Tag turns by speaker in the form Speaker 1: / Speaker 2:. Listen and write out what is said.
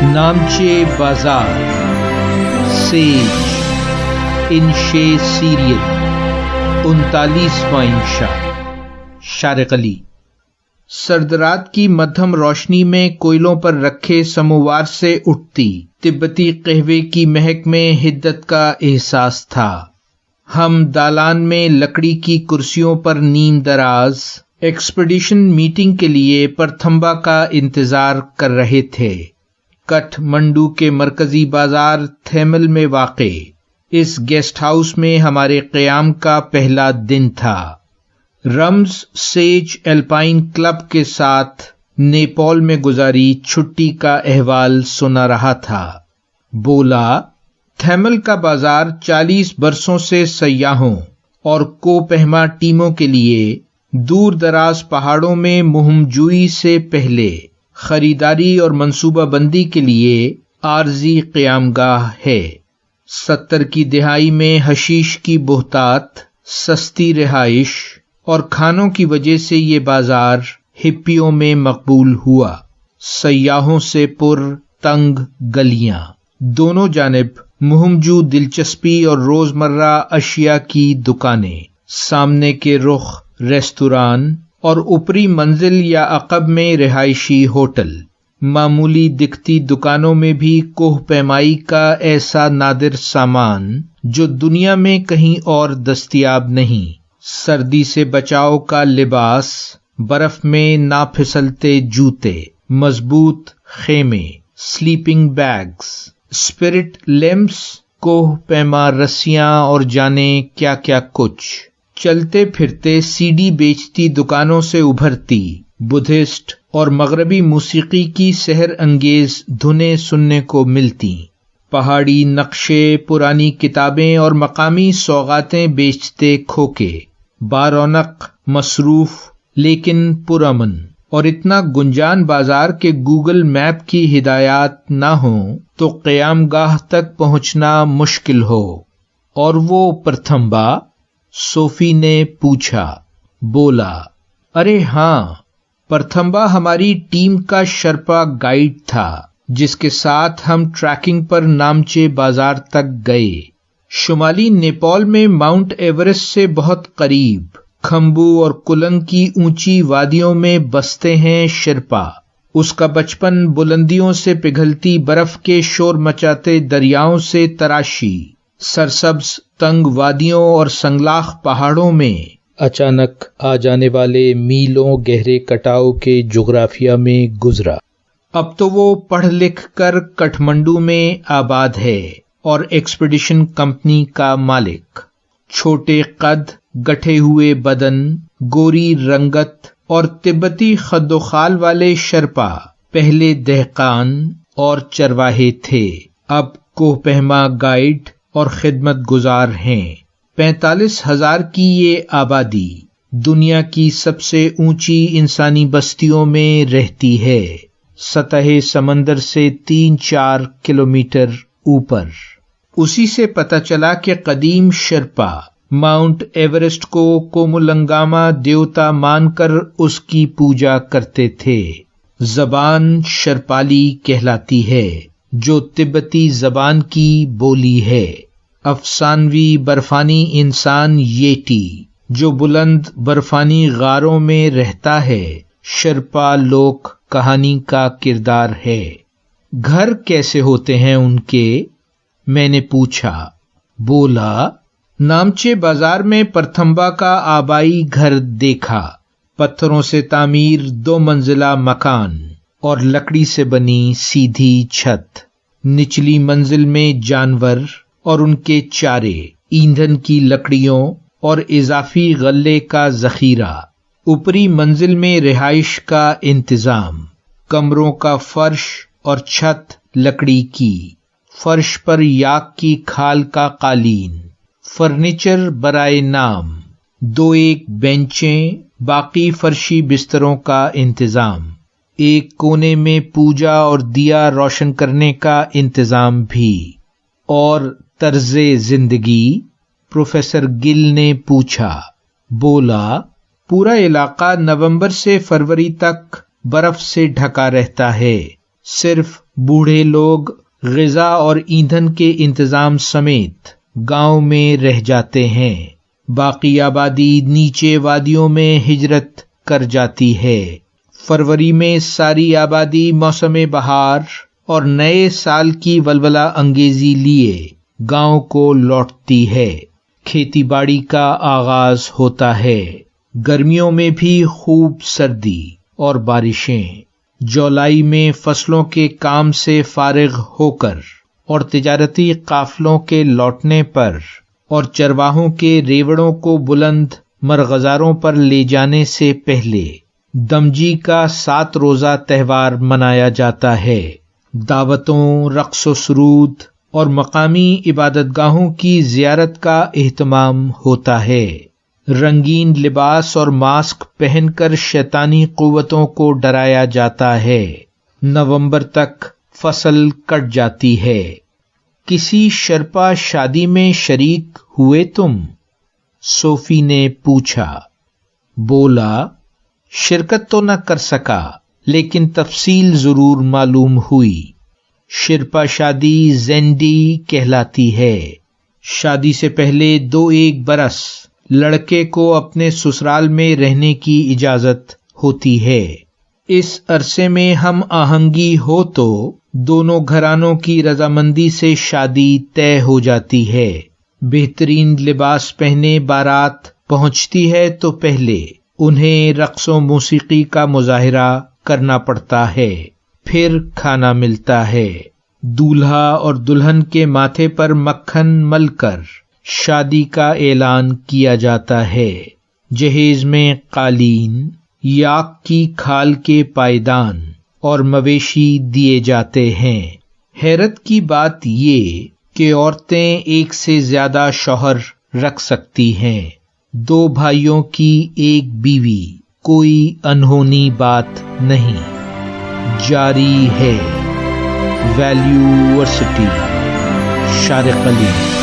Speaker 1: نامچے بازار، سیج، انشے سیریل، 39واں انشا، شارق علی۔ سرد رات کی مدھم روشنی میں کوئلوں پر رکھے سموار سے اٹھتی تبتی قہوے کی مہک میں حدت کا احساس تھا۔ ہم دالان میں لکڑی کی کرسیوں پر نیم دراز ایکسپیڈیشن میٹنگ کے لیے پرتھمبا کا انتظار کر رہے تھے۔ کٹھ منڈو کے مرکزی بازار تھیمل میں واقع اس گیسٹ ہاؤس میں ہمارے قیام کا پہلا دن تھا۔ رمز سیج الپائن کلب کے ساتھ نیپال میں گزاری چھٹی کا احوال سنا رہا تھا۔ بولا، تھیمل کا بازار 40 برسوں سے سیاحوں اور کوپہما ٹیموں کے لیے دور دراز پہاڑوں میں مہم جوئی سے پہلے خریداری اور منصوبہ بندی کے لیے عارضی قیام گاہ ہے۔ 70 کی دہائی میں حشیش کی بہتات، سستی رہائش اور کھانوں کی وجہ سے یہ بازار ہپیوں میں مقبول ہوا۔ سیاحوں سے پر تنگ گلیاں، دونوں جانب مہمجو دلچسپی اور روزمرہ اشیاء کی دکانیں، سامنے کے رخ ریستوران اور اوپری منزل یا عقب میں رہائشی ہوٹل۔ معمولی دکھتی دکانوں میں بھی کوہ پیمائی کا ایسا نادر سامان جو دنیا میں کہیں اور دستیاب نہیں۔ سردی سے بچاؤ کا لباس، برف میں نہ پھسلتے جوتے، مضبوط خیمے، سلیپنگ بیگز، اسپرٹ لیمپس، کوہ پیما رسیاں اور جانے کیا کیا کچھ۔ چلتے پھرتے سی ڈی بیچتی دکانوں سے ابھرتی بدھسٹ اور مغربی موسیقی کی سحر انگیز دھنیں سننے کو ملتی۔ پہاڑی نقشے، پرانی کتابیں اور مقامی سوغاتیں بیچتے کھوکے، بارونق، مصروف لیکن پرامن، اور اتنا گنجان بازار کے گوگل میپ کی ہدایات نہ ہوں تو قیام گاہ تک پہنچنا مشکل ہو۔ اور وہ پرتھمبا؟ صوفی نے پوچھا۔ بولا، ارے ہاں، پرتھمبا ہماری ٹیم کا شرپا گائیڈ تھا جس کے ساتھ ہم ٹریکنگ پر نامچے بازار تک گئے۔ شمالی نیپال میں ماؤنٹ ایورسٹ سے بہت قریب کھمبو اور کلنگ کی اونچی وادیوں میں بستے ہیں شرپا۔ اس کا بچپن بلندیوں سے پگھلتی برف کے شور مچاتے دریاؤں سے تراشی، سرسبز تنگ وادیوں اور سنگلاخ پہاڑوں میں اچانک آ جانے والے میلوں گہرے کٹاؤ کے جغرافیہ میں گزرا۔ اب تو وہ پڑھ لکھ کر کٹھمنڈو میں آباد ہے اور ایکسپیڈیشن کمپنی کا مالک۔ چھوٹے قد، گٹھے ہوئے بدن، گوری رنگت اور تبتی خد و خال والے شرپا پہلے دہقان اور چرواہے تھے، اب کوہ پہما گائیڈ اور خدمت گزار ہیں۔ 45,000 کی یہ آبادی دنیا کی سب سے اونچی انسانی بستیوں میں رہتی ہے، سطح سمندر سے 3-4 کلومیٹر اوپر۔ اسی سے پتہ چلا کہ قدیم شرپا ماؤنٹ ایورسٹ کو کومولنگاما دیوتا مان کر اس کی پوجا کرتے تھے۔ زبان شرپالی کہلاتی ہے جو تبتی زبان کی بولی ہے۔ افسانوی برفانی انسان ییٹی جو بلند برفانی غاروں میں رہتا ہے، شرپا لوک کہانی کا کردار ہے۔ گھر کیسے ہوتے ہیں ان کے؟ میں نے پوچھا۔ بولا، نامچے بازار میں پرتھمبا کا آبائی گھر دیکھا، پتھروں سے تعمیر 2 منزلہ مکان اور لکڑی سے بنی سیدھی چھت۔ نچلی منزل میں جانور اور ان کے چارے، ایندھن کی لکڑیوں اور اضافی غلے کا ذخیرہ۔ اوپری منزل میں رہائش کا انتظام، کمروں کا فرش اور چھت لکڑی کی، فرش پر یاک کی کھال کا قالین، فرنیچر برائے نام، 2-1 بینچیں، باقی فرشی بستروں کا انتظام، ایک کونے میں پوجا اور دیا روشن کرنے کا انتظام بھی۔ اور طرز زندگی؟ پروفیسر گل نے پوچھا۔ بولا، پورا علاقہ نومبر سے فروری تک برف سے ڈھکا رہتا ہے، صرف بوڑھے لوگ غذا اور ایندھن کے انتظام سمیت گاؤں میں رہ جاتے ہیں، باقی آبادی نیچے وادیوں میں ہجرت کر جاتی ہے۔ فروری میں ساری آبادی موسم بہار اور نئے سال کی ولولہ انگیزی لیے گاؤں کو لوٹتی ہے۔ کھیتی باڑی کا آغاز ہوتا ہے۔ گرمیوں میں بھی خوب سردی اور بارشیں۔ جولائی میں فصلوں کے کام سے فارغ ہو کر اور تجارتی قافلوں کے لوٹنے پر اور چرواہوں کے ریوڑوں کو بلند مرغزاروں پر لے جانے سے پہلے دمجی کا 7 روزہ تہوار منایا جاتا ہے۔ دعوتوں، رقص و سرود اور مقامی عبادت گاہوں کی زیارت کا اہتمام ہوتا ہے۔ رنگین لباس اور ماسک پہن کر شیطانی قوتوں کو ڈرایا جاتا ہے۔ نومبر تک فصل کٹ جاتی ہے۔ کسی شرپا شادی میں شریک ہوئے تم؟ صوفی نے پوچھا۔ بولا، شرکت تو نہ کر سکا لیکن تفصیل ضرور معلوم ہوئی۔ شرپا شادی زینڈی کہلاتی ہے۔ شادی سے پہلے 2-1 برس لڑکے کو اپنے سسرال میں رہنے کی اجازت ہوتی ہے۔ اس عرصے میں ہم آہنگی ہو تو دونوں گھرانوں کی رضامندی سے شادی طے ہو جاتی ہے۔ بہترین لباس پہنے بارات پہنچتی ہے تو پہلے انہیں رقص و موسیقی کا مظاہرہ کرنا پڑتا ہے، پھر کھانا ملتا ہے۔ دولہا اور دلہن کے ماتھے پر مکھن مل کر شادی کا اعلان کیا جاتا ہے۔ جہیز میں قالین، یاک کی کھال کے پائیدان اور مویشی دیے جاتے ہیں۔ حیرت کی بات یہ کہ عورتیں ایک سے زیادہ شوہر رکھ سکتی ہیں۔ 2 بھائیوں کی 1 بیوی، کوئی انہونی بات نہیں۔ جاری ہے۔ ویلیو یونیورسٹی، شارق علی۔